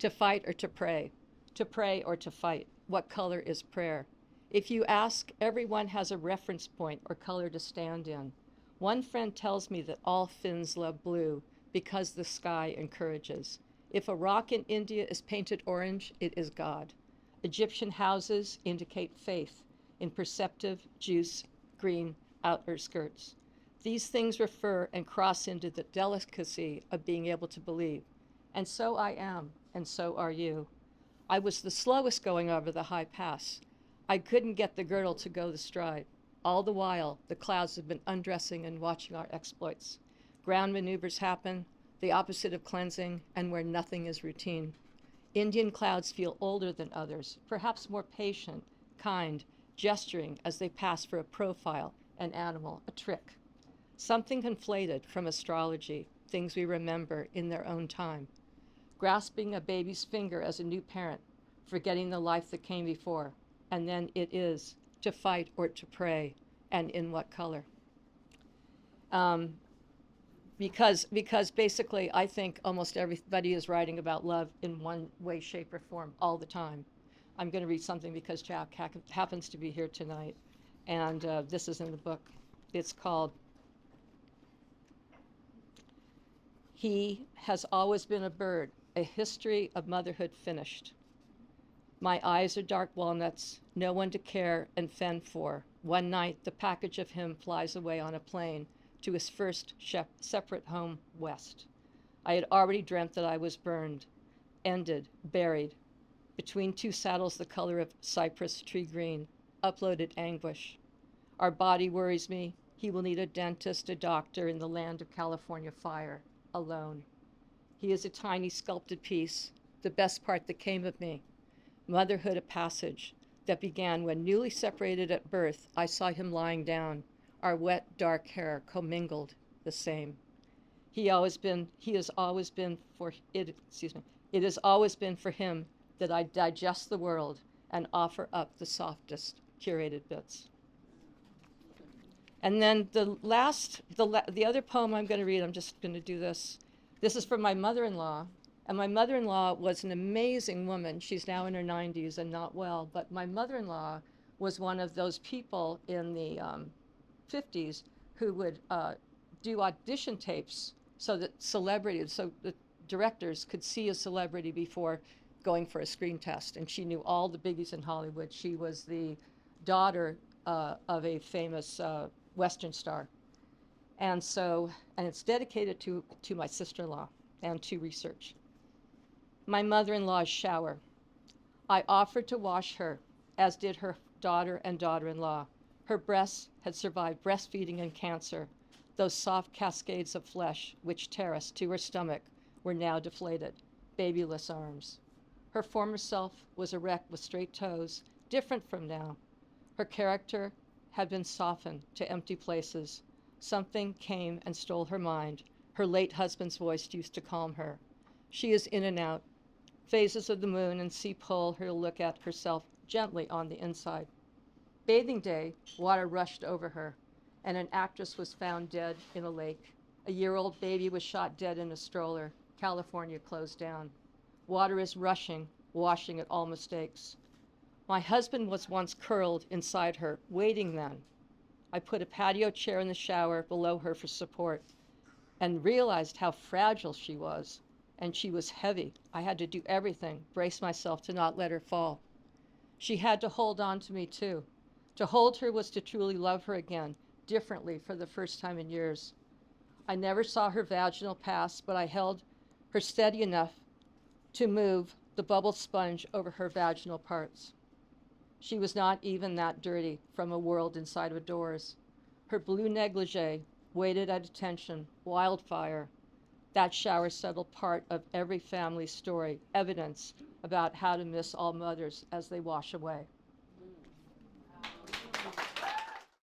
To fight or to pray? To pray or to fight? What color is prayer? If you ask, everyone has a reference point or color to stand in. One friend tells me that all Finns love blue because the sky encourages. If a rock in India is painted orange, it is God. Egyptian houses indicate faith in perceptive, juice, green outer skirts. These things refer and cross into the delicacy of being able to believe. And so I am, and so are you. I was the slowest going over the high pass. I couldn't get the girdle to go the stride. All the while, the clouds have been undressing and watching our exploits. Ground maneuvers happen, the opposite of cleansing, and where nothing is routine. Indian clouds feel older than others, perhaps more patient, kind, gesturing as they pass for a profile, an animal, a trick. Something conflated from astrology, things we remember in their own time. Grasping a baby's finger as a new parent, forgetting the life that came before, and then it is to fight or to pray, and in what color. Um, because basically I think almost everybody is writing about love in one way, shape, or form all the time. I'm going to read something because Jack happens to be here tonight, and this is in the book. It's called He Has Always Been a Bird, A History of Motherhood Finished. My eyes are dark walnuts, no one to care and fend for. One night, the package of him flies away on a plane to his first separate home west. I had already dreamt that I was burned, ended, buried, between two saddles the color of cypress tree green, uploaded anguish. Our body worries me. He will need a dentist, a doctor in the land of California fire, alone. He is a tiny sculpted piece, the best part that came of me. Motherhood a passage that began when, newly separated at birth, I saw him lying down, our wet, dark hair commingled the same. It has always been for him that I digest the world and offer up the softest curated bits. And then the other poem I'm going to read, I'm just going to do this. This is from my mother-in-law. And my mother-in-law was an amazing woman. She's now in her 90s and not well. But my mother-in-law was one of those people in the 50s who would do audition tapes so that the directors could see a celebrity before going for a screen test. And she knew all the biggies in Hollywood. She was the daughter of a famous Western star. And it's dedicated to my sister-in-law and to research. My mother-in-law's shower. I offered to wash her, as did her daughter and daughter-in-law. Her breasts had survived breastfeeding and cancer. Those soft cascades of flesh, which terraced to her stomach, were now deflated, babyless arms. Her former self was erect with straight toes, different from now. Her character had been softened to empty places. Something came and stole her mind. Her late husband's voice used to calm her. She is in and out. Phases of the moon and sea pull her to look at herself gently on the inside. Bathing day, water rushed over her, and an actress was found dead in a lake. A year-old baby was shot dead in a stroller. California closed down. Water is rushing, washing at all mistakes. My husband was once curled inside her, waiting then. I put a patio chair in the shower below her for support and realized how fragile she was. And she was heavy. I had to do everything, brace myself to not let her fall. She had to hold on to me too. To hold her was to truly love her again, differently for the first time in years. I never saw her vaginal pass, but I held her steady enough to move the bubble sponge over her vaginal parts. She was not even that dirty from a world inside of doors. Her blue negligee waited at attention, wildfire. That shower settled part of every family's story, evidence about how to miss all mothers as they wash away.